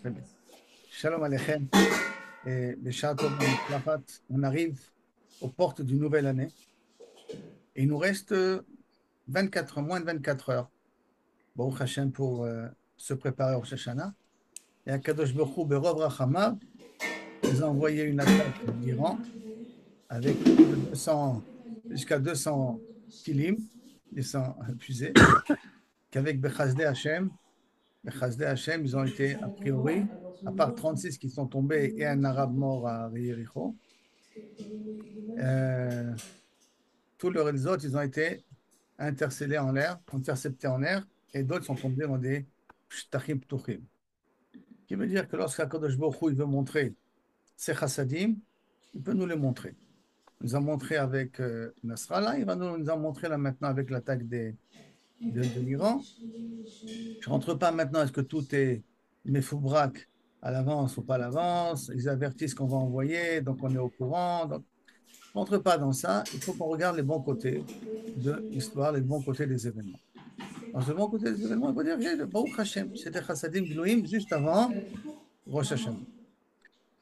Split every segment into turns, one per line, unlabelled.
Très bien. Shalom Aleichem. Et Bishar Tov U'Mutzlachat. On arrive aux portes d'une nouvelle année. Et il nous reste 24 heures, moins de 24 heures. Baruch Hashem pour se préparer au Rosh Hashanah. Et Akadosh Baruch Hu, Berov Rachamav, nous a envoyé une attaque d'Iran avec plus de 200, jusqu'à 200 tilim, 200 fusées, qu'avec Bechazde Hashem, ils ont été, a priori, à part 36 qui sont tombés et un arabe mort à Yericho, euh, tous les autres, ils ont été interceptés en l'air, et d'autres sont tombés dans des shtachim ptuchim. Ce qui veut dire que lorsqu'Akadosh Baruch Hu, il veut montrer ses chassadim, il peut nous les montrer. Il nous a montré avec Nasrallah, il va nous en montrer là maintenant avec l'attaque de l'Iran. Je ne rentre pas maintenant, est-ce que tout est méfoubrak à l'avance ou pas à l'avance? Ils avertissent qu'on va envoyer, donc on est au courant. Donc, je ne rentre pas dans ça. Il faut qu'on regarde les bons côtés de l'histoire, les bons côtés des événements. Dans ce bon côté des événements, il faut dire, le Baruch Hashem, c'était Chassadim Glouim juste avant Rosh Hashanah.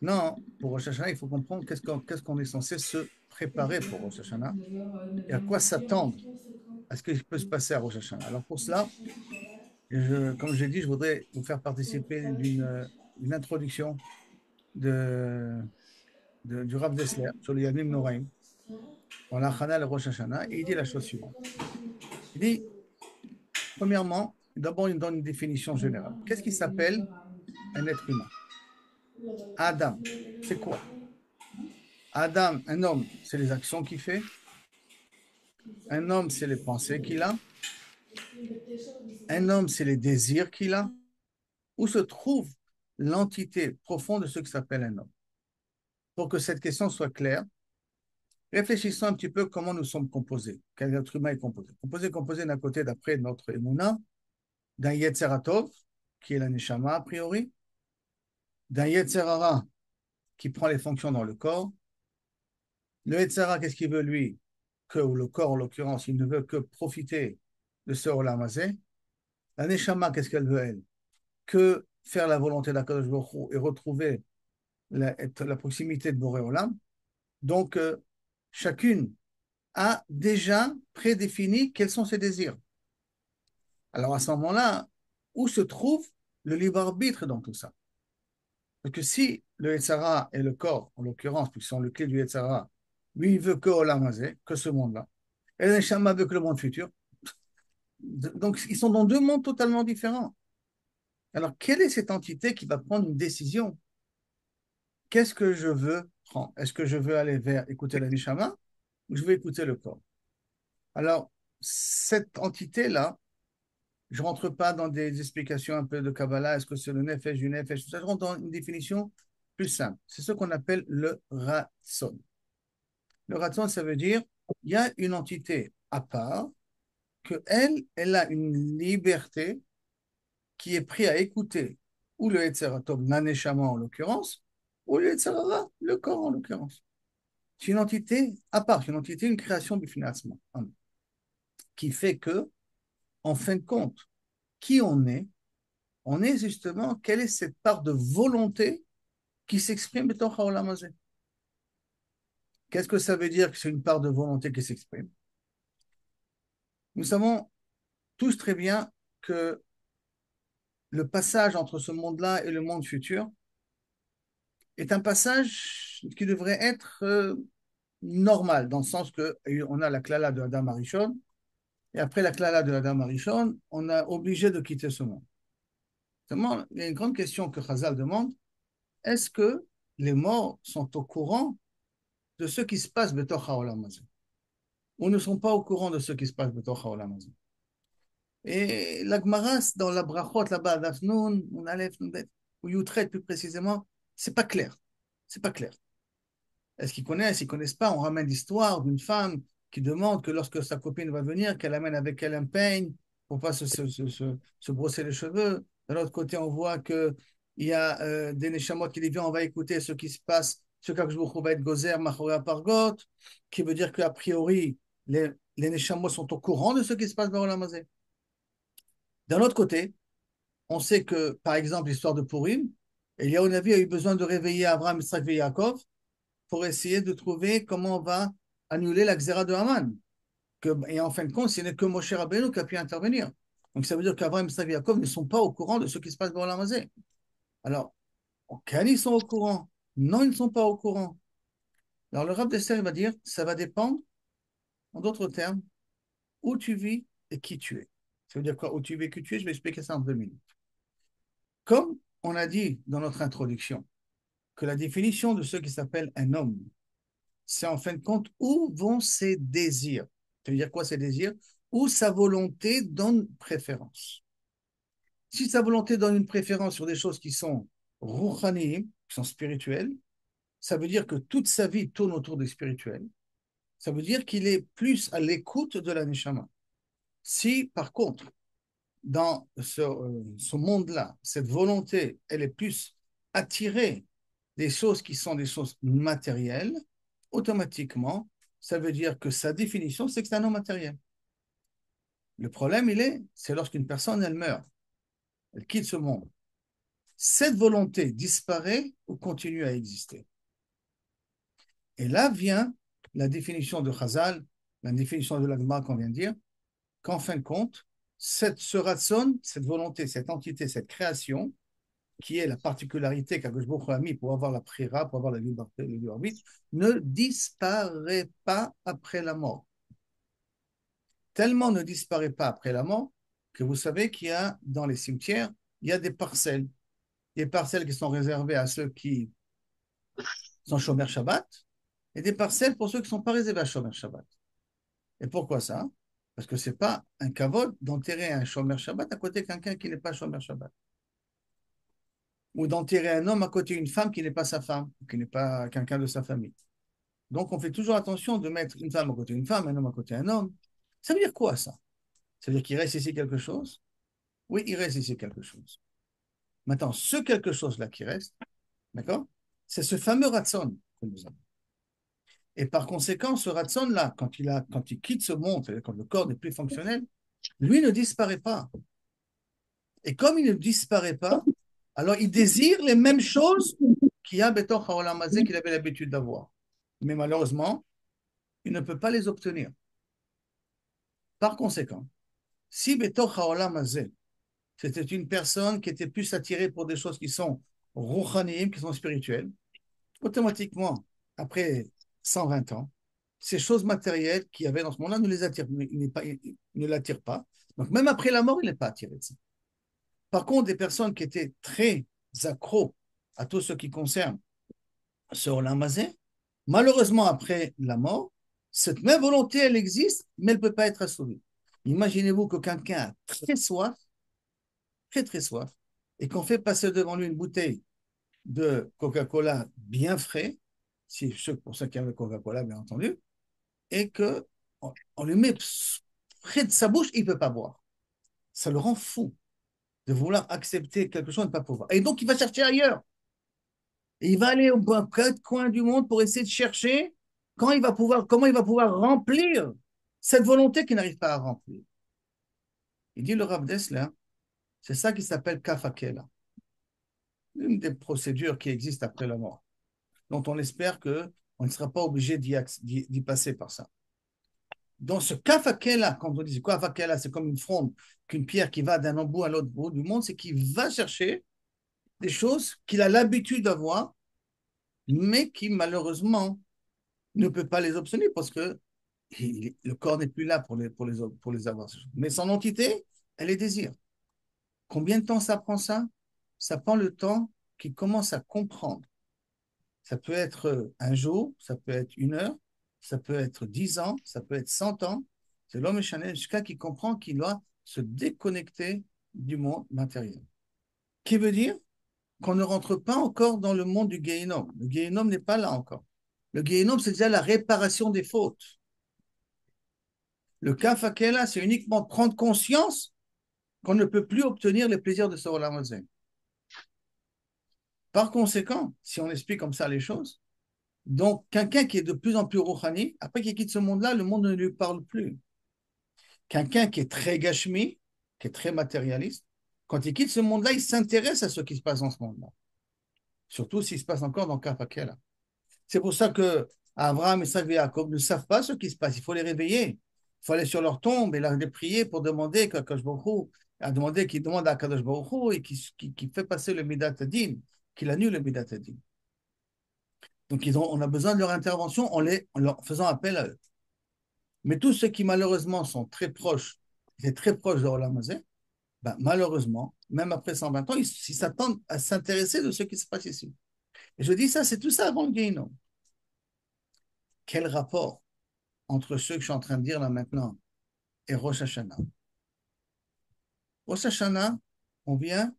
Non, pour Rosh Hashanah, il faut comprendre qu'est-ce qu'on est censé se préparer pour Rosh Hashanah et à quoi s'attendre à ce qui peut se passer à Rosh Hashanah. Alors pour cela, comme j'ai dit, je voudrais vous faire participer d'une introduction du Rav Dessler sur le Yavim Noraim, dans l'Achana le Rosh Hashanah, et il dit la chose suivante. Il dit, premièrement, d'abord, il donne une définition générale. Qu'est-ce qui s'appelle un être humain? Adam, c'est quoi? Adam, un homme, c'est les actions qu'il fait. Un homme, c'est les pensées qu'il a. Un homme, c'est les désirs qu'il a. Où se trouve l'entité profonde de ce qui s'appelle un homme? Pour que cette question soit claire, réfléchissons un petit peu comment nous sommes composés. Quel être humain est composé? Composé d'un côté, d'après notre Emouna, d'un Yetzeratov, qui est la Neshama a priori, d'un Yetzerara, qui prend les fonctions dans le corps. Le Yetzerara, qu'est-ce qu'il veut lui? Ou le corps en l'occurrence, il ne veut que profiter de ce Olam Hazeh. La Neshama, qu'est-ce qu'elle veut elle? Que faire la volonté d'Akadosh Baruch Hu et retrouver la proximité de Boré Olam. Donc, chacune a déjà prédéfini quels sont ses désirs. Alors à ce moment-là, où se trouve le libre arbitre dans tout ça? Parce que si le Yetzara et le corps, en l'occurrence, qui sont le clé du Yetzara, lui, il veut que Olam Hazeh, que ce monde-là, et le Neshama veut que le monde futur, donc ils sont dans deux mondes totalement différents. Alors, quelle est cette entité qui va prendre une décision? Qu'est-ce que je veux prendre? Est-ce que je veux aller vers écouter la Neshama ou je veux écouter le corps? Alors, cette entité-là, je ne rentre pas dans des explications un peu de Kabbalah, est-ce que c'est le nefesh du nefesh, tout ça, je rentre dans une définition plus simple. C'est ce qu'on appelle le ratson. Le ratson, ça veut dire il y a une entité à part, que elle a une liberté qui est prise à écouter ou le Yetzeratom, l'aneshama en l'occurrence, ou le Yetzerara, le corps en l'occurrence. C'est une entité à part, c'est une entité, une création du financement, qui fait que, en fin de compte, qui on est justement, quelle est cette part de volonté qui s'exprime dans Haolam Hazeh. Qu'est-ce que ça veut dire que c'est une part de volonté qui s'exprime? Nous savons tous très bien que le passage entre ce monde-là et le monde futur est un passage qui devrait être normal, dans le sens que on a la klala de Adam Arishon, et après la klala de Adam Arishon, on est obligé de quitter ce monde. Seulement, il y a une grande question que Chazal demande, est-ce que les morts sont au courant de ce qui se passe betoch haolam hazeh, ou ne sont pas au courant de ce qui se passe betoch haolam hazeh? Et la Gemara, dans la brachot là-bas, Dafnoun, on Aleph, ou Youtret plus précisément, c'est pas clair. C'est pas clair. Est-ce qu'ils connaissent, ils connaissent pas? On ramène l'histoire d'une femme qui demande que lorsque sa copine va venir, qu'elle amène avec elle un peigne pour pas se brosser les cheveux. De l'autre côté, on voit que il y a des Neshamot qui disent, on va écouter ce qui se passe, ce qu'Akjbourou va être gozer, Machoré Pargot, qui veut dire qu'a priori, les Neshamot sont au courant de ce qui se passe dans la mazé. D'un autre côté, on sait que, par exemple, l'histoire de Purim, Eliyahu Navi a eu besoin de réveiller Abraham, Isaac et Yaakov pour essayer de trouver comment on va annuler la xéra de Haman. Et en fin de compte, ce n'est que Moshe Rabbeinu qui a pu intervenir. Donc ça veut dire qu'Abraham, Isaac et Yaakov ne sont pas au courant de ce qui se passe dans l'Amazé. Alors, quand ils sont au courant, non, ils ne sont pas au courant. Alors le Rav d'Esther, il va dire, ça va dépendre, en d'autres termes, où tu vis et qui tu es. Ça veut dire quoi? Où tu vis et qui tu es, je vais expliquer ça en 2 minutes. Comme on a dit dans notre introduction, que la définition de ce qui s'appelle un homme, c'est en fin de compte où vont ses désirs. Ça veut dire quoi ses désirs? Où sa volonté donne préférence. Si sa volonté donne une préférence sur des choses qui sont rouhaniim, qui sont spirituelles, ça veut dire que toute sa vie tourne autour des spirituels. Ça veut dire qu'il est plus à l'écoute de la neshama. Si, par contre, dans ce monde-là, cette volonté, elle est plus attirée des choses qui sont des choses matérielles, automatiquement, ça veut dire que sa définition, c'est que c'est un non matériel. Le problème, c'est lorsqu'une personne, elle meurt, elle quitte ce monde. Cette volonté disparaît ou continue à exister. Et là vient la définition de Chazal, la définition de l'Agma qu'on vient de dire, qu'en fin de compte, ce ratson, cette volonté, cette entité, cette création, qui est la particularité qu'Akadosh Baruch Hu a mis pour avoir la prira, pour avoir la liberté, le libre arbitre, ne disparaît pas après la mort. Tellement ne disparaît pas après la mort que vous savez qu'il y a dans les cimetières, il y a des parcelles qui sont réservées à ceux qui sont Shomer Shabbat et des parcelles pour ceux qui ne sont pas réservés à Shomer Shabbat. Et pourquoi ça? Parce que ce n'est pas un kavod d'enterrer un Shomer Shabbat à côté de quelqu'un qui n'est pas Shomer Shabbat. Ou d'enterrer un homme à côté d'une femme qui n'est pas sa femme, qui n'est pas quelqu'un de sa famille. Donc, on fait toujours attention de mettre une femme à côté d'une femme, un homme à côté d'un homme. Ça veut dire quoi, ça? Ça veut dire qu'il reste ici quelque chose? Oui, il reste ici quelque chose. Maintenant, ce quelque chose-là qui reste, d'accord? C'est ce fameux ratson que nous avons. Et par conséquent, ce ratson-là, quand il quitte ce monde, c'est-à-dire quand le corps n'est plus fonctionnel, lui ne disparaît pas. Et comme il ne disparaît pas, alors il désire les mêmes choses qu'il y a Betoch Haolam Hazeh qu'il avait l'habitude d'avoir. Mais malheureusement, il ne peut pas les obtenir. Par conséquent, si Betoch Haolam Hazeh, c'était une personne qui était plus attirée pour des choses qui sont rouhaniim, qui sont spirituelles, automatiquement, après 120 ans, ces choses matérielles qu'il y avait dans ce monde-là ne les attirent, il ne l'attirent pas. Donc même après la mort, il n'est pas attiré de ça. Par contre, des personnes qui étaient très accros à tout ce qui concerne ce Olam Hazeh, malheureusement, après la mort, cette même volonté, elle existe, mais elle ne peut pas être assouvie. Imaginez-vous que quelqu'un a très soif, très très soif, et qu'on fait passer devant lui une bouteille de Coca-Cola bien frais, si, pour ceux qui aiment le Coca-Cola, bien entendu, et qu'on lui met près de sa bouche, il ne peut pas boire. Ça le rend fou de vouloir accepter quelque chose et de ne pas pouvoir. Et donc, il va chercher ailleurs. Et il va aller aux quatre coins du monde pour essayer de chercher comment il va pouvoir remplir cette volonté qu'il n'arrive pas à remplir. Il dit le Rav Dessler, c'est ça qui s'appelle kafakela, une des procédures qui existent après la mort, dont on espère qu'on ne sera pas obligé d'y passer par ça. Dans ce kafakela, quand on dit kafakela, c'est comme une fronde, qu'une pierre qui va d'un bout à l'autre bout du monde, c'est qu'il va chercher des choses qu'il a l'habitude d'avoir, mais qui malheureusement ne peut pas les obtenir parce que le corps n'est plus là pour les avoir. Mais son entité, elle les désire. Combien de temps ça prend ça? Ça prend le temps qu'il commence à comprendre. Ça peut être un jour, ça peut être une heure, ça peut être 10 ans, ça peut être 100 ans. C'est l'homme échanel jusqu'à qui comprend qu'il doit se déconnecter du monde matériel. Qui veut dire qu'on ne rentre pas encore dans le monde du Guéhénom. Le Guéhénom n'est pas là encore. Le Guéhénom, c'est déjà la réparation des fautes. Le kafakela, c'est uniquement prendre conscience qu'on ne peut plus obtenir les plaisirs de ce Olam Hazeh. Par conséquent, si on explique comme ça les choses, donc quelqu'un qui est de plus en plus rouhani, après qu'il quitte ce monde-là, le monde ne lui parle plus. Quelqu'un qui est très gashmi, qui est très matérialiste, quand il quitte ce monde-là, il s'intéresse à ce qui se passe dans ce monde-là. Surtout s'il se passe encore dans Kafakela. C'est pour ça que Abraham, Isaac et Jacob ne savent pas ce qui se passe. Il faut les réveiller. Il faut aller sur leur tombe et les prier pour demander qu'Akadosh Baruch Hu, à demander qu'il demande à Akadosh Baruch Hu et qu'il fait passer le Midat Adin, qu'il annule le Midat Adin. Donc on a besoin de leur intervention en leur faisant appel à eux. Mais tous ceux qui malheureusement sont très proches de Olam Hazeh, ben, malheureusement, même après 120 ans, ils s'attendent à s'intéresser de ce qui se passe ici. Et je dis ça, c'est tout ça avant le Guéhinom. Quel rapport entre ceux que je suis en train de dire là maintenant et Rosh Hashanah? Rosh Hashanah, on vient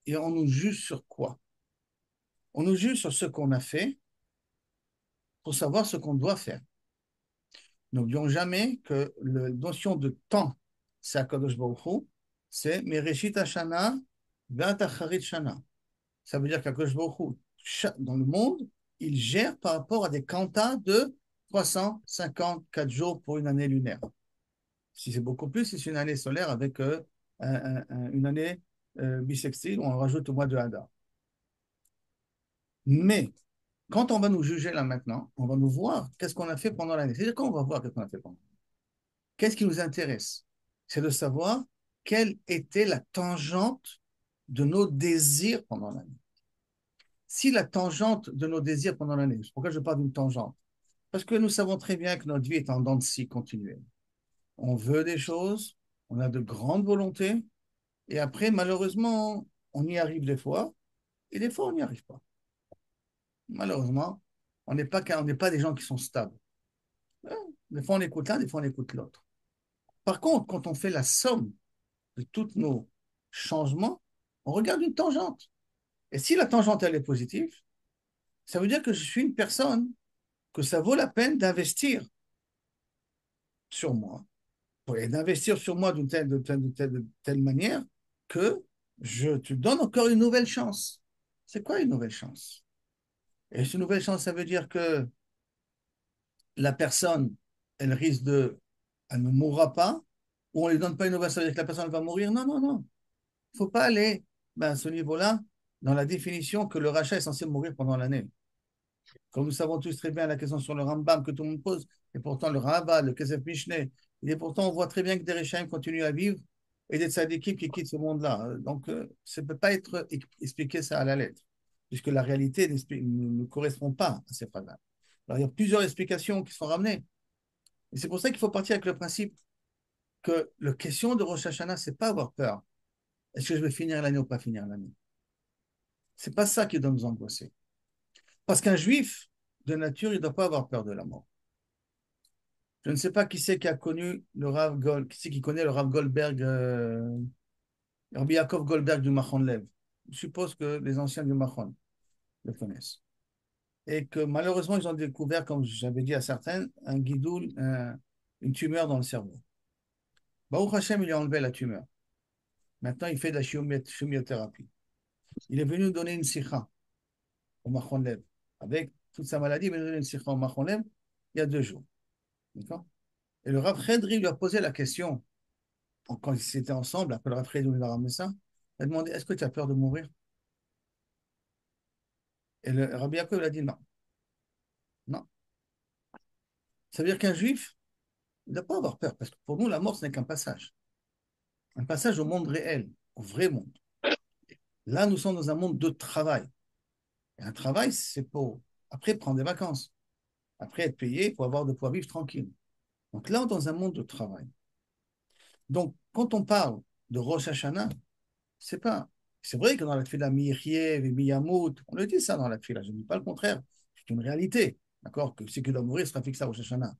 et on nous juge sur quoi? On nous juge sur ce qu'on a fait pour savoir ce qu'on doit faire. N'oublions jamais que la notion de temps, c'est Akadosh Baruch Hu, c'est Mereshit Hashanah Vat Acharit Shana. Ça veut dire qu'Akadosh Baruch Hu, dans le monde, il gère par rapport à des quantas de 354 jours pour une année lunaire. Si c'est beaucoup plus, si c'est une année solaire avec une année bissextile, on rajoute au mois de Hadar. Mais quand on va nous juger là maintenant, on va nous voir qu'est-ce qu'on a fait pendant l'année. C'est-à-dire quand on va voir qu'est-ce qu'on a fait pendant l'année. Qu'est-ce qui nous intéresse? C'est de savoir quelle était la tangente de nos désirs pendant l'année. Si la tangente de nos désirs pendant l'année, pourquoi je parle d'une tangente? Parce que nous savons très bien que notre vie est en dents de scie continuelle. On veut des choses, on a de grandes volontés, et après, malheureusement, on y arrive des fois, et des fois, on n'y arrive pas. Malheureusement, on n'est pas des gens qui sont stables. Des fois, on écoute l'un, des fois, on écoute l'autre. Par contre, quand on fait la somme de tous nos changements, on regarde une tangente. Et si la tangente, elle est positive, ça veut dire que je suis une personne que ça vaut la peine d'investir sur moi, et d'investir sur moi de telle manière que je te donne encore une nouvelle chance. C'est quoi une nouvelle chance? Et cette nouvelle chance, ça veut dire que la personne, elle ne mourra pas, ou on ne lui donne pas une nouvelle, ça veut dire que la personne va mourir. Non, non, non. Il ne faut pas aller à ce niveau-là dans la définition que le rachat est censé mourir pendant l'année. Comme nous savons tous très bien la question sur le Rambam que tout le monde pose, et pourtant le Rava, le Kesef Mishneh, et pourtant on voit très bien que des Réchaim continuent à vivre et des tzadikim qui quittent ce monde-là. Donc ça ne peut pas être expliqué ça à la lettre, puisque la réalité ne correspond pas à ces phrases-là. Alors il y a plusieurs explications qui sont ramenées. Et c'est pour ça qu'il faut partir avec le principe que la question de Rosh Hashanah, ce n'est pas avoir peur. Est-ce que je vais finir l'année ou pas finir l'année? Ce n'est pas ça qui doit nous angoisser. Parce qu'un juif, de nature, il ne doit pas avoir peur de la mort. Je ne sais pas qui c'est qui a connu le Rav Gold, qui c'est qui connaît le Rav Goldberg, Rabbi Yaakov Goldberg du Machon Lev. Je suppose que les anciens du Machon le connaissent. Et que malheureusement, ils ont découvert, comme j'avais dit à certains, un guidoul, une tumeur dans le cerveau. Baruch Hashem, il a enlevé la tumeur. Maintenant, il fait de la chimiothérapie. Il est venu nous donner une sikha au Machon Lev. Avec toute sa maladie, il est venu donner une sikha au Machon Lev il y a 2 jours. D'accord? Et le Rav Chedri lui a posé la question, quand ils étaient ensemble, après le Rav Chedri lui a ramené ça, il a demandé, est-ce que tu as peur de mourir? Et le Rabbi Yaakov lui a dit non. Non. Ça veut dire qu'un juif ne doit pas avoir peur, parce que pour nous, la mort, ce n'est qu'un passage. Un passage au monde réel, au vrai monde. Là, nous sommes dans un monde de travail. Et un travail, c'est pour, après, prendre des vacances. Après, être payé pour avoir de quoi vivre tranquille. Donc là, on est dans un monde de travail. Donc, quand on parle de Rosh Hashanah, c'est pas. C'est vrai que dans la tefila Miyechiev et Miyamout, on le dit ça dans la tefila, je ne dis pas le contraire. C'est une réalité. D'accord? Que ce qui doit mourir sera fixé à Rosh Hashanah.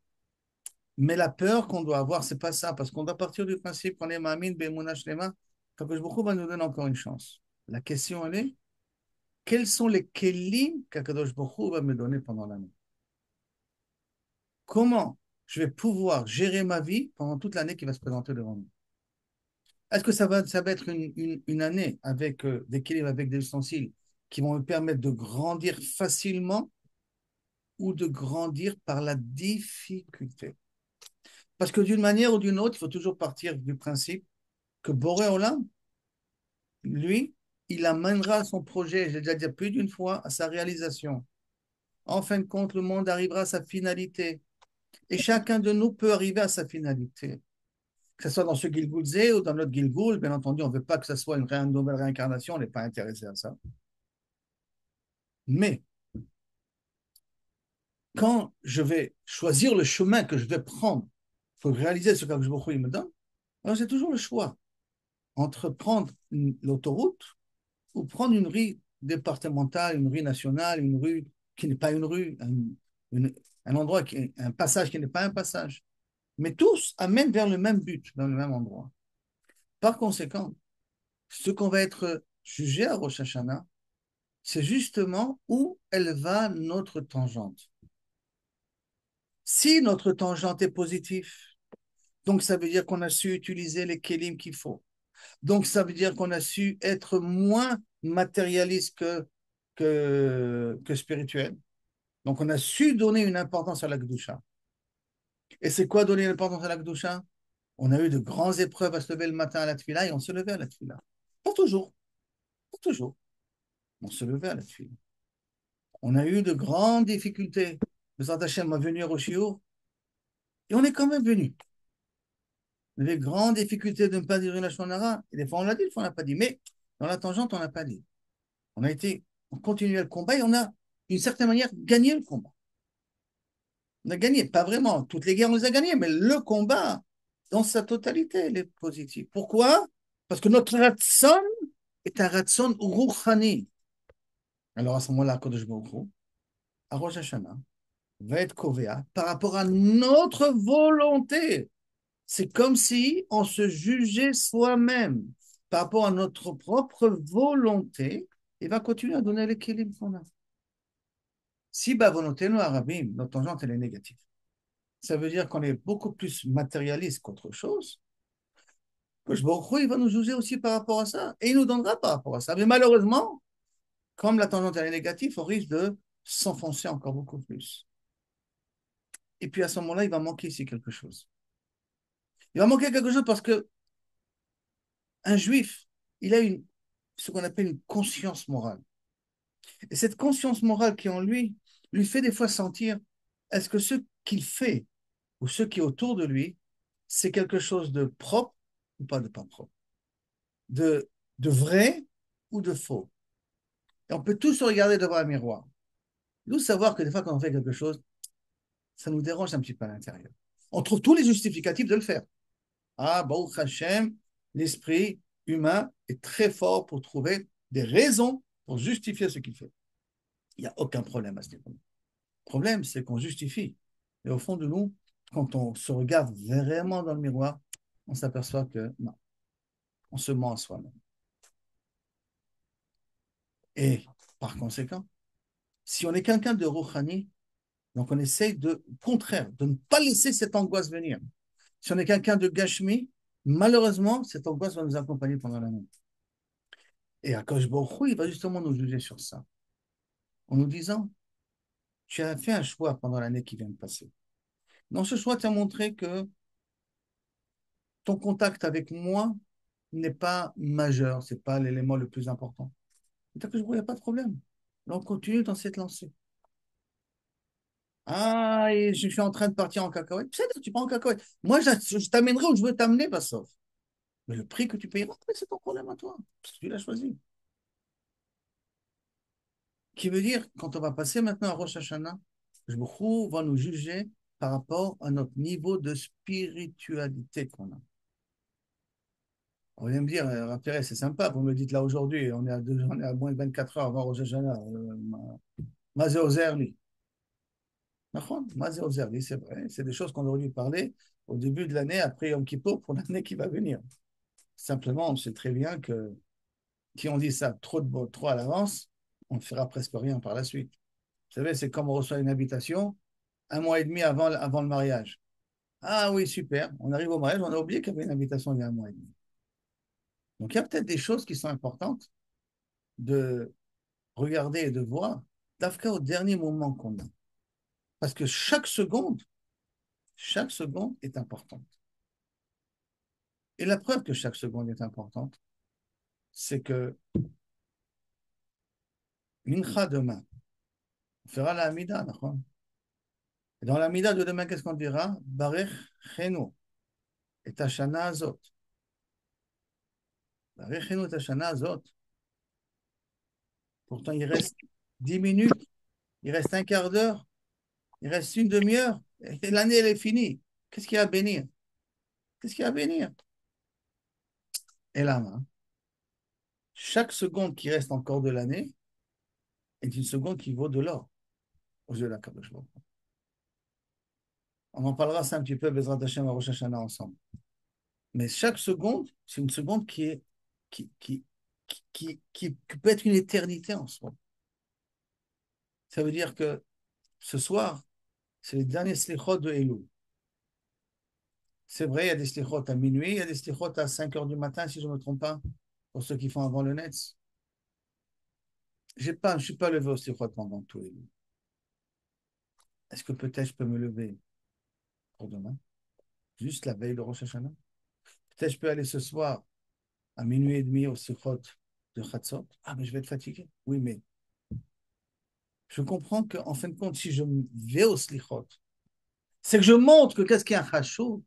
Mais la peur qu'on doit avoir, c'est pas ça, parce qu'on doit partir du principe qu'on est Ma'amin, Be'emunah Shlema, qu'Akadosh Baruch Hu va nous donner encore une chance. La question, elle est, quels sont les kelim qu'Akadosh Baruch Hu va me donner pendant l'année? Comment je vais pouvoir gérer ma vie pendant toute l'année qui va se présenter devant nous? Est-ce que ça va être une année avec des kelim, avec des ustensiles qui vont me permettre de grandir facilement ou de grandir par la difficulté? Parce que d'une manière ou d'une autre, il faut toujours partir du principe que Boré Olam, lui, il amènera son projet, je l'ai déjà dit plus d'une fois, à sa réalisation. En fin de compte, le monde arrivera à sa finalité. Et chacun de nous peut arriver à sa finalité. Que ce soit dans ce Gilgul Zé ou dans notre Gilgul, bien entendu, on ne veut pas que ce soit une nouvelle réincarnation, on n'est pas intéressé à ça. Mais quand je vais choisir le chemin que je vais prendre pour réaliser ce que je me donne, alors c'est toujours le choix entre prendre l'autoroute ou prendre une rue départementale, une rue nationale, une rue qui n'est pas une rue, un endroit, un passage qui n'est pas un passage. Mais tous amènent vers le même but, dans le même endroit. Par conséquent, ce qu'on va être jugé à Rosh Hashanah, c'est justement où elle va notre tangente. Si notre tangente est positive, donc ça veut dire qu'on a su utiliser les kélim qu'il faut. Donc ça veut dire qu'on a su être moins matérialiste que spirituel. Donc on a su donner une importance à la Kedusha. Et c'est quoi donner une importance à la Kedusha? On a eu de grandes épreuves à se lever le matin à la Tfila et on se levait à la Tfila. Pas toujours, pas toujours. On se levait à la Tfila. On a eu de grandes difficultés. Le Hachem m'a venu au Shiur et on est quand même venu. On avait de grandes difficultés de ne pas dire une Shonara. Et des fois on l'a dit, des fois on l'a pas dit. Mais dans la tangente, on n'a pas dit. On continuait le combat et on a, d'une certaine manière, gagné le combat. On a gagné, pas vraiment. Toutes les guerres, on les a gagnées, mais le combat, dans sa totalité, il est positif. Pourquoi? Parce que notre ratson est un ratson rouchani. Alors à ce moment-là, Kodesh Baruch Hu, à Rosh Hashanah, va être Kovea par rapport à notre volonté. C'est comme si on se jugeait soi-même par rapport à notre propre volonté et va continuer à donner l'équilibre qu'on a. Si volonté nous arabim, notre tangente elle est négative, ça veut dire qu'on est beaucoup plus matérialiste qu'autre chose. Que il va nous juger aussi par rapport à ça et il nous donnera par rapport à ça. Mais malheureusement, comme la tangente elle est négative, on risque de s'enfoncer encore beaucoup plus. Et puis à ce moment-là, il va manquer ici quelque chose. Il va manquer quelque chose parce que un juif, il a ce qu'on appelle une conscience morale. Et cette conscience morale qui est en lui, lui fait des fois sentir, est-ce que ce qu'il fait ou ce qui est autour de lui, c'est quelque chose de propre ou pas de pas propre, de vrai ou de faux. Et on peut tous se regarder devant un miroir. Nous savoir que des fois, quand on fait quelque chose, ça nous dérange un petit peu à l'intérieur. On trouve tous les justificatifs de le faire. Ah, Baruch Hashem, l'esprit humain est très fort pour trouver des raisons pour justifier ce qu'il fait. Il n'y a aucun problème à ce niveau. Le problème, c'est qu'on justifie. Et au fond de nous, quand on se regarde vraiment dans le miroir, on s'aperçoit que non, on se ment à soi-même. Et par conséquent, si on est quelqu'un de Rouhani, donc on essaye au contraire, de ne pas laisser cette angoisse venir. Si on est quelqu'un de Gashmi, malheureusement, cette angoisse va nous accompagner pendant la nuit. Et Akash Baruch Hu, il va justement nous juger sur ça, en nous disant, tu as fait un choix pendant l'année qui vient de passer. Dans ce choix, tu as montré que ton contact avec moi n'est pas majeur, ce n'est pas l'élément le plus important. Et Akash Baruch Hu, il n'y a pas de problème. Donc, on continue dans cette lancée. Ah, et je suis en train de partir en cacahuète. Peut-être que tu pars en cacahuète. Moi, je t'amènerai où je veux t'amener, Bassov. Mais le prix que tu payeras, c'est ton problème à toi. Parce que tu l'as choisi. Qui veut dire, quand on va passer maintenant à Rosh Hashanah, Hu va nous juger par rapport à notre niveau de spiritualité qu'on a. On vient me dire, Pérez, c'est sympa, vous me le dites là aujourd'hui, on est à moins de 24 heures avant Rosh Hashanah. Mazé Ozerli. Mazé Ozerli, c'est vrai. C'est des choses qu'on aurait dû parler au début de l'année, après Yom Kippour, pour l'année qui va venir. Simplement, on sait très bien que si on dit ça trop à l'avance, on ne fera presque rien par la suite. Vous savez, c'est comme on reçoit une invitation un mois et demi avant le mariage. Ah oui, super. On arrive au mariage, on a oublié qu'il y avait une invitation il y a un mois et demi. Donc il y a peut-être des choses qui sont importantes de regarder et de voir, d'Afka au dernier moment qu'on a. Parce que chaque seconde est importante. Et la preuve que chaque seconde est importante, c'est que Mincha demain, on fera la Hamida, d'accord? Et dans la Hamida de demain, qu'est-ce qu'on dira? Barech Chenu et Hashana Azot. Barech Chenu et Hashana Azot. Pourtant, il reste 10 minutes, il reste un quart d'heure, il reste une demi-heure, et l'année, elle est finie. Qu'est-ce qu'il y a à bénir? Qu'est-ce qu'il y a à bénir? Et là, hein, chaque seconde qui reste encore de l'année est une seconde qui vaut de l'or aux yeux de la Kadosh Baruch Hu. On en parlera ça un petit peu, Bezrat Hashem, à Rosh Hashanah ensemble. Mais chaque seconde, c'est une seconde qui, qui, qui peut être une éternité en soi. Ça veut dire que ce soir, c'est le dernier slichot de Elul. C'est vrai, il y a des slichot à minuit, il y a des slichot à 5 heures du matin, si je ne me trompe pas, pour ceux qui font avant le Netz. Je ne suis pas levé au slichot pendant tout Elul. Est-ce que peut-être je peux me lever pour demain, juste la veille de Rosh Hashanah? Peut-être je peux aller ce soir à minuit et demi au slichot de Chatzot. Ah, mais je vais être fatigué. Oui, mais je comprends qu'en fin de compte, si je vais au slichot, c'est que je montre que qu'est-ce qu'il y a un chachou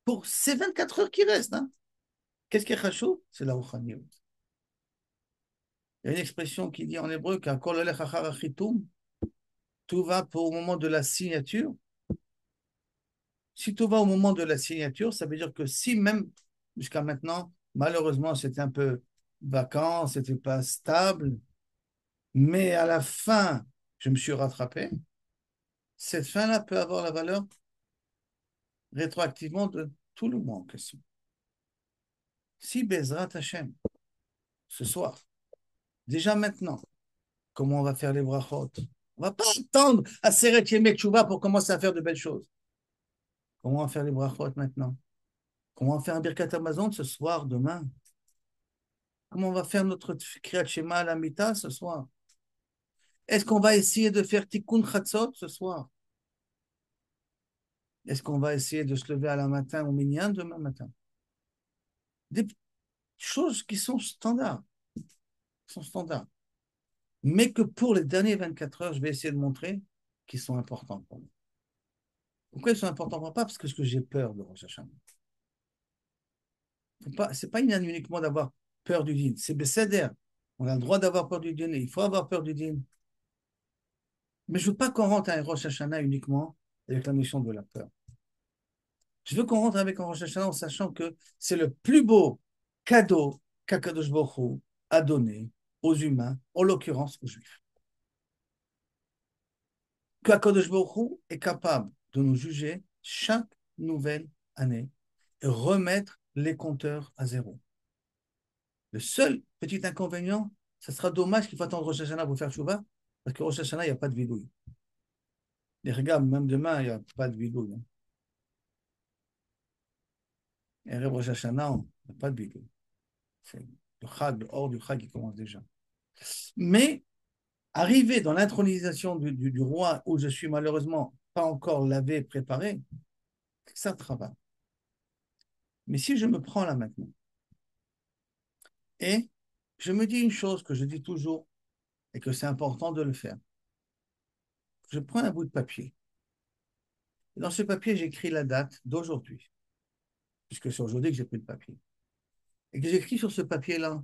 pour ces 24 heures qui restent. Hein. Qu'est-ce qui est chachou? C'est la rouchaniyut. Il y a une expression qui dit en hébreu qu'akol olech achar achitum, tout va pour au moment de la signature. Si tout va au moment de la signature, ça veut dire que si même jusqu'à maintenant, malheureusement, c'était un peu vacant, c'était pas stable, mais à la fin, je me suis rattrapé. Cette fin-là peut avoir la valeur rétroactivement de tout le mois en question. Si Bezrat Hashem, ce soir, déjà maintenant, comment on va faire les brachot? On ne va pas attendre à Seret Yemek Tchouva pour commencer à faire de belles choses. Comment on va faire les brachot maintenant? Comment on va faire un Birkat Amazon ce soir, demain? Comment on va faire notre Kriyat Shema à la Mita ce soir? Est-ce qu'on va essayer de faire Tikkun Chatzot ce soir? Est-ce qu'on va essayer de se lever à la matin au Minyan demain matin? Des choses qui sont standards. Qui sont standards. Mais que pour les derniers 24 heures, je vais essayer de montrer qu'ils sont importants pour moi. Pourquoi ils sont importants pour moi? Parce que j'ai peur de Rosh Hashanah. Ce n'est pas uniquement d'avoir peur du dîn, c'est Besséder. On a le droit d'avoir peur du dîn, il faut avoir peur du dîn. Mais je ne veux pas qu'on rentre à un Rosh Hashanah uniquement avec la notion de la peur. Je veux qu'on rentre avec un Rosh Hashanah en sachant que c'est le plus beau cadeau qu'Akadosh Baruch Hu a donné aux humains, en l'occurrence aux Juifs. Qu'Akadosh Baruch Hu est capable de nous juger chaque nouvelle année et remettre les compteurs à zéro. Le seul petit inconvénient, ça sera dommage qu'il faut attendre Rosh Hashanah pour faire Chouva, parce que Rosh Hashanah, il n'y a pas de vidouille. Et regarde, même demain, il n'y a pas de vidouille. Hein. Et Rosh Hashanah, il n'y a pas de vidouille. C'est le Chag, le hors du Chag qui commence déjà. Mais, arrivé dans l'intronisation du roi, où je suis malheureusement pas encore lavé, préparé, ça travaille. Mais si je me prends là maintenant, et je me dis une chose que je dis toujours, et que c'est important de le faire, je prends un bout de papier. Et dans ce papier, j'écris la date d'aujourd'hui, puisque c'est aujourd'hui que j'ai pris le papier. Et que j'écris sur ce papier-là,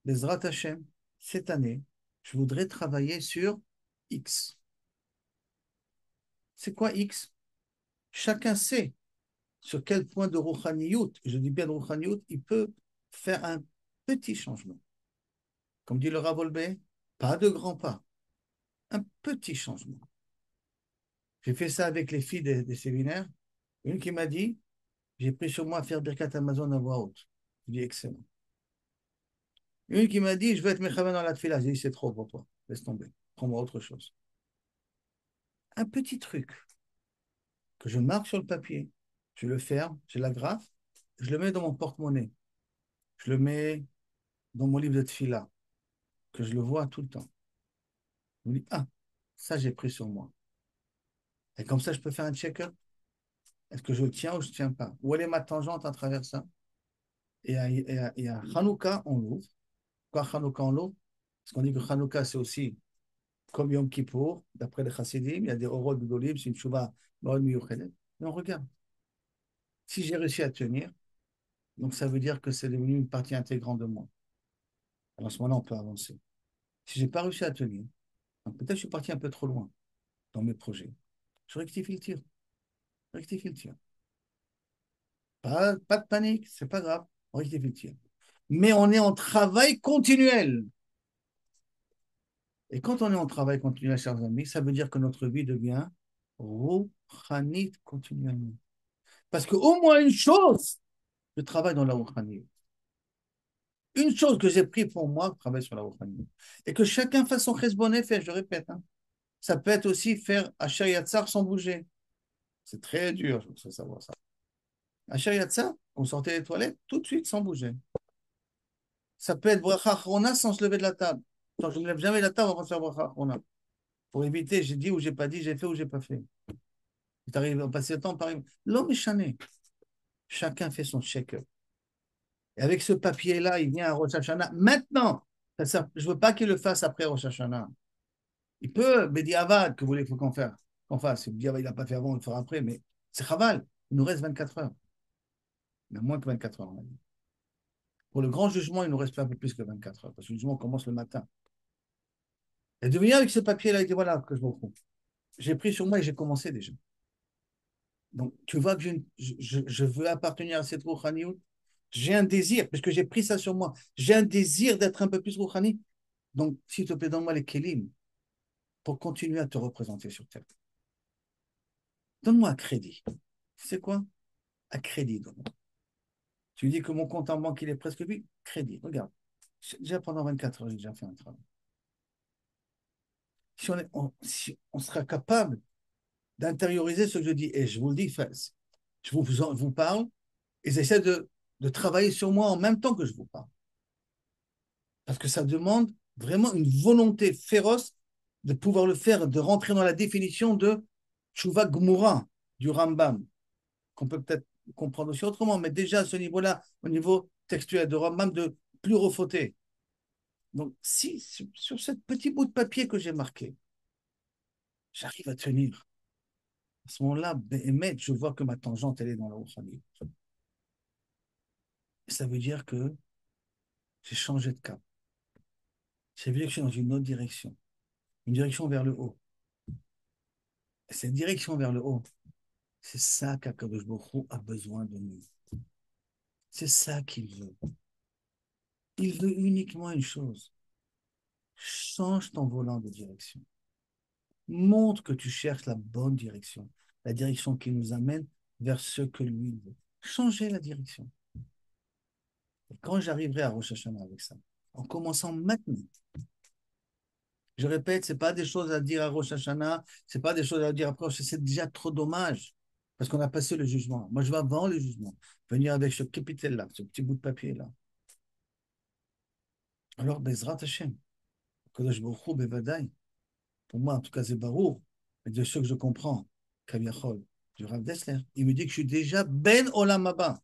Bezrat Hashem, cette année, je voudrais travailler sur X. C'est quoi X? Chacun sait sur quel point de Rouchaniyut, je dis bien de Rouchaniyut, il peut faire un petit changement. Comme dit le Rav Olbe, pas de grands pas, un petit changement. J'ai fait ça avec les filles des séminaires. Une qui m'a dit, j'ai pris sur moi à faire Birkat Amazon à voix haute. Je dis excellent. Une qui m'a dit, je veux être Mechaven dans la tefila. J'ai dit, c'est trop pour toi. Laisse tomber. Prends-moi autre chose. Un petit truc que je marque sur le papier, je le ferme, je l'agrafe, je le mets dans mon porte-monnaie. Je le mets dans mon livre de tefila, que je le vois tout le temps. Je me dis, ah, ça j'ai pris sur moi. Et comme ça, je peux faire un check-up. Est-ce que je le tiens ou je ne tiens pas? Où elle est ma tangente à travers ça? Et à Hanouka, on l'ouvre. Pourquoi Hanouka, on l'ouvre? Parce qu'on dit que Hanouka, c'est aussi comme Yom Kippour, d'après les Chassidim, il y a des orot d'olive, c'est une chouva מאוד מיוחדת. Et on regarde. Si j'ai réussi à tenir, donc ça veut dire que c'est devenu une partie intégrante de moi. Alors à ce moment-là, on peut avancer. Si je n'ai pas réussi à tenir, donc peut-être que je suis parti un peu trop loin dans mes projets. Je rectifie le tir. Je rectifie le tir. Pas de panique, c'est pas grave. On rectifie le tir. Mais on est en travail continuel. Et quand on est en travail continuel, chers amis, ça veut dire que notre vie devient rouhanite continuellement. Parce qu'au moins une chose, je travaille dans la rouhanite. Une chose que j'ai pris pour moi, je travaille sur la rouhanite. Et que chacun fasse son chesbonnet fait, je répète. Hein. Ça peut être aussi faire Asher Yatzar sans bouger. C'est très dur, je veux savoir ça. Asher Yatzar, on sortait des toilettes tout de suite sans bouger. Ça peut être bracha achrona sans se lever de la table. Donc, je ne me lève jamais de la table avant de faire bracha achrona. Pour éviter, j'ai dit ou j'ai pas dit, j'ai fait ou j'ai pas fait. Tu arrives à passer le temps, par exemple. L'homme est chané. Chacun fait son check-up. Et avec ce papier-là, il vient à Rosh Hashanah. Maintenant, je ne veux pas qu'il le fasse après Rosh Hashanah. Il peut, Bediavad, que voulez-vous qu'on fasse? Si Bediavad, il n'a pas fait avant, il le fera après, mais c'est Chaval. Il nous reste 24 heures. Il y a moins que 24 heures, on a dit. Pour le grand jugement, il nous reste un peu plus que 24 heures, parce que le jugement commence le matin. Et de venir avec ce papier-là, il dit voilà que je me trouve. J'ai pris sur moi et j'ai commencé déjà. Donc, tu vois que je veux appartenir à cette Rouhaniout. J'ai un désir, parce que j'ai pris ça sur moi. J'ai un désir d'être un peu plus Rouhani. Donc, s'il te plaît, donne-moi les Kélim pour continuer à te représenter sur terre. Donne-moi un crédit. Tu sais quoi? Un crédit, donne-moi. Tu dis que mon compte en banque, il est presque vide. Crédit, regarde. Déjà pendant 24 heures, j'ai déjà fait un travail. Si on sera capable d'intérioriser ce que je dis, et je vous le dis, je vous parle, et j'essaie de travailler sur moi en même temps que je vous parle. Parce que ça demande vraiment une volonté féroce de pouvoir le faire, de rentrer dans la définition de Tshuva Gmura du Rambam, qu'on peut peut-être comprendre aussi autrement, mais déjà à ce niveau-là, au niveau textuel de Rambam, de plus refauter. Donc, si sur ce petit bout de papier que j'ai marqué, j'arrive à tenir, à ce moment-là, je vois que ma tangente, elle est dans la haute famille. Ça veut dire que j'ai changé de cap. Ça veut dire que je suis dans une direction vers le haut. Et cette direction vers le haut, c'est ça qu'Akadosh Baruch Hu a besoin de nous. C'est ça qu'il veut. Il veut uniquement une chose. Change ton volant de direction. Montre que tu cherches la bonne direction. La direction qui nous amène vers ce que lui veut. Changez la direction. Et quand j'arriverai à Rosh Hashanah avec ça, en commençant maintenant, je répète, ce n'est pas des choses à dire à Rosh Hashanah, ce n'est pas des choses à dire après, c'est déjà trop dommage, parce qu'on a passé le jugement. Moi, je vais avant le jugement, venir avec ce capitel-là, ce petit bout de papier-là. Alors, Bezrat Hashem, Kodesh Baruch Hu, Bevadaï, pour moi, en tout cas, c'est Baruch, et de ce que je comprends, Kaviachol, du Rav Dessler, il me dit que je suis déjà Ben Olam Haba.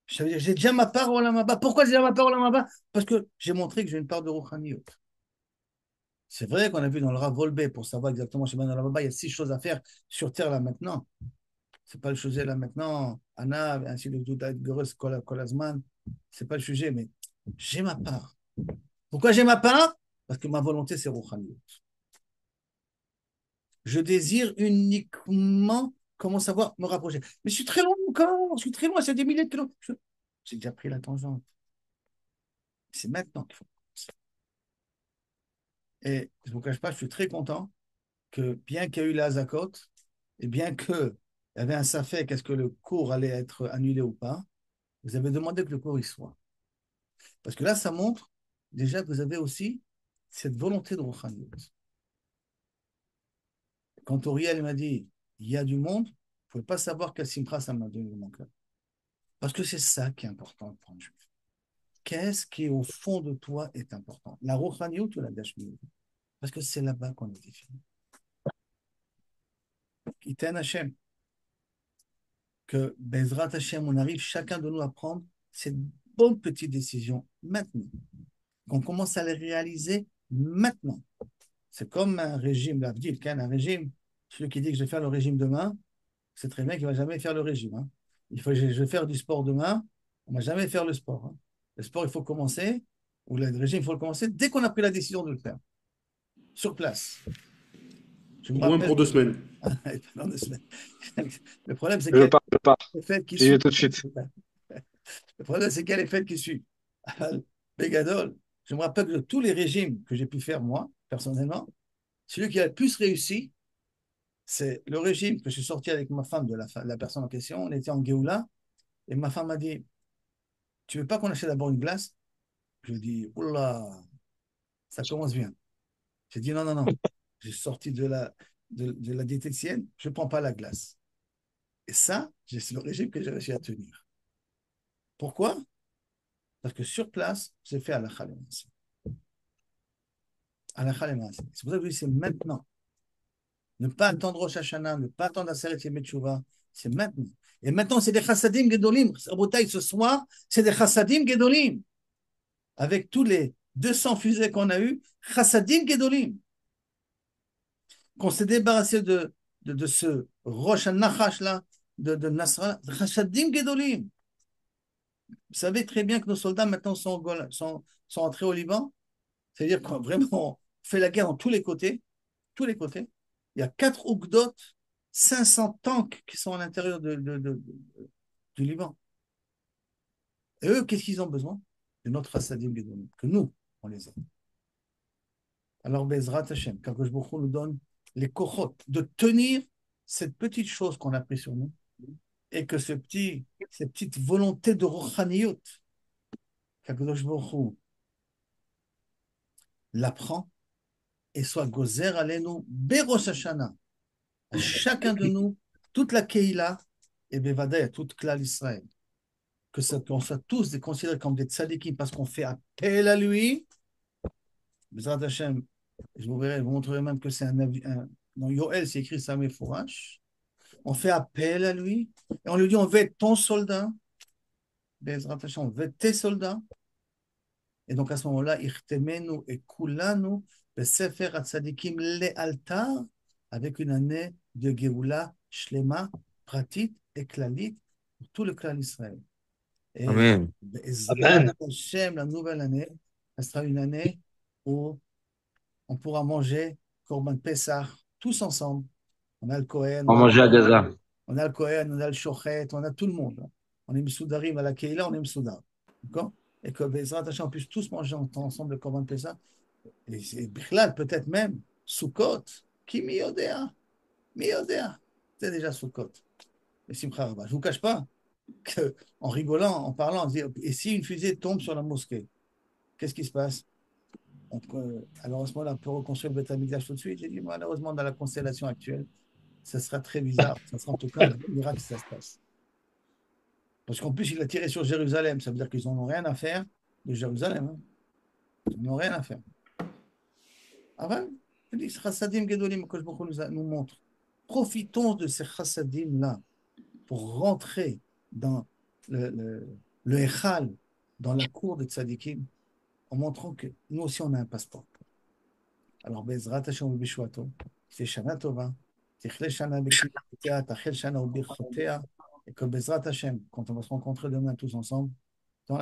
Ça veut dire, j'ai déjà ma part au Olam Haba. Pourquoi j'ai déjà ma part au Olam Haba? Parce que j'ai montré que j'ai une part de Rouhaniyot. C'est vrai qu'on a vu dans le Rav Volbe, pour savoir exactement chez Ben Olam Haba, il y a 6 choses à faire sur Terre là maintenant. C'est pas le sujet là maintenant. Anna, ainsi de Douda, Goros, Kolazman, c'est pas le sujet, mais j'ai ma part. Pourquoi j'ai ma part? Parce que ma volonté, c'est Rouhaniyot. Je désire uniquement comment savoir me rapprocher. Mais je suis très loin encore, je suis très loin, c'est des milliers de kilomètres. J'ai déjà pris la tangente. C'est maintenant qu'il faut. Et je ne vous cache pas, je suis très content que bien qu'il y ait eu la Hazakot, et bien qu'il y avait un safek, est-ce que le cours allait être annulé ou pas, vous avez demandé que le cours y soit. Parce que là, ça montre déjà que vous avez aussi cette volonté de Rouhaniyot. Quand Auriel m'a dit, il y a du monde, il ne pouvait pas savoir quel simcha ça m'a donné dans mon cœur. Parce que c'est ça qui est important pour un juif. Qu'est-ce qui est au fond de toi est important? La Rouhaniyot ou la Gashmiyot? Parce que c'est là-bas qu'on est défini. Iten Hashem. que Bezrat Hashem, on arrive chacun de nous à prendre cette bonne petite décision maintenant, qu'on commence à les réaliser maintenant. C'est comme un régime, l'Avdil, un régime. Celui qui dit que je vais faire le régime demain, c'est très bien qu'il ne va jamais faire le régime. Hein. Je vais faire du sport demain, on ne va jamais faire le sport. Hein. Le sport, il faut commencer, ou le régime, il faut le commencer dès qu'on a pris la décision de le faire, sur place. Je me
Au moins
rappelle.
pour 2 semaines.
Pendant 2 semaines. Le problème, c'est
Je
quel
pars, je pars.
effet qui
J'y vais
suit.
tout de suite.
Le problème, c'est quel effet qui suit. Bégadol, je me rappelle que de tous les régimes que j'ai pu faire, moi, personnellement, celui qui a le plus réussi, c'est le régime que je suis sorti avec ma femme de la personne en question. On était en Géoula, et ma femme m'a dit, tu veux pas qu'on achète d'abord une glace? Je lui ai dit, oula, ça commence bien. J'ai dit, non, non, non. J'ai sorti de la diététicienne, je ne prends pas la glace. Et ça, c'est le régime que j'ai réussi à tenir. Pourquoi? Parce que sur place, j'ai fait à la khalemasi. À la khalemasi. C'est pour ça que je dis, c'est maintenant. Ne pas attendre Rosh Hashanah, ne pas attendre Aseret Yemei Teshuvah, c'est maintenant. Et maintenant, c'est des chassadim gedolim. Rabotai, ce soir, c'est des chassadim gedolim. Avec tous les 200 fusées qu'on a eues, chassadim gedolim. Qu'on s'est débarrassé de ce Rosh Nachash là, de Nasrallah, chassadim gedolim. Vous savez très bien que nos soldats maintenant sont entrés au Liban. C'est-à-dire qu'on vraiment fait la guerre dans tous les côtés. Tous les côtés. Il y a 4 Ougdot, 500 tanks qui sont à l'intérieur du Liban. Et eux, qu'est-ce qu'ils ont besoin? De notre Hassadim Gedolim, que nous, on les a. Alors, Bezrat Hashem, Kadosh Baruch Hu nous donne les kochot de tenir cette petite chose qu'on a pris sur nous et que cette petite volonté de Rochaniyut, Kadosh Baruch Hu l'apprend et soit gozer alenu berosh Hashanah, à chacun de nous, toute la Keïla et Bevadeh, à toute Klal Israël. Qu'on soit tous considérés comme des tzadikim parce qu'on fait appel à lui. Bezrat Hashem, je vous montrerai même que c'est dans Yoel, c'est écrit ça, mais fourrache. On fait appel à lui et on lui dit on veut être ton soldat. Bezrat Hashem, on veut être tes soldats. Et donc à ce moment-là, Irtemenu et Kulanu, le Sefer Hatzadikim Lealtar, avec une année de Géoula, Shlema, pratique et Klalit pour tout le clan d'Israël. Et
Amen.
Ezra Hashem, la nouvelle année, ce sera une année où on pourra manger Korban Pessah tous ensemble. On a le Kohen,
On mange à Gaza.
on a le Kohen, on a le Shochet, on a tout le monde. On est Messoudarim à la Keïla, on est Messoudar. D'accord? Et que Bezrat Hashem, on puisse tous manger ensemble le Korban Pessah. Et Bichlal, peut-être même, Sukkot, qui mi-odéa. C'est déjà Sukkot. Et Simcha Rabba. Je ne vous cache pas qu'en rigolant, en parlant, on se dit, et si une fusée tombe sur la mosquée, qu'est-ce qui se passe? Alors à ce moment-là, on peut reconstruire le Beth Amikdash tout de suite. J'ai dit, malheureusement, dans la constellation actuelle, ça sera très bizarre. Ça sera en tout cas un miracle si ça se passe. Parce qu'en plus, il a tiré sur Jérusalem. Ça veut dire qu'ils n'en ont rien à faire de Jérusalem. Hein. Ils n'en ont rien à faire. Avant, je dis, chassadim gedolim que nous montre. Profitons de ces chassadim-là pour rentrer dans le Echal, dans la cour de Tzadikim, en montrant que nous aussi, on a un passeport. Alors, Bezrat Hashem Bishwato, c'est Shana Tova, Tichle Shana Bekitia, Tachel Shana Ubirchotea, et que Bezrat Hashem, quand on va se rencontrer demain tous ensemble, dans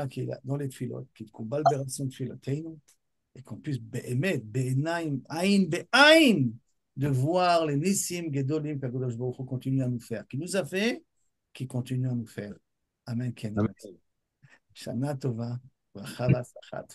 les tfilotes, qui Kubal Beratson Tfiloteinu, et qu'on puisse bémet, be'enaim, aïn, be'aïn, de voir les nissim gedolim qu'Akadosh Baruch Hu continue à nous faire, qui nous a fait, qui continue à nous faire. Amen. Ken.
Amen.
Shana Tova, bracha v'atzlacha.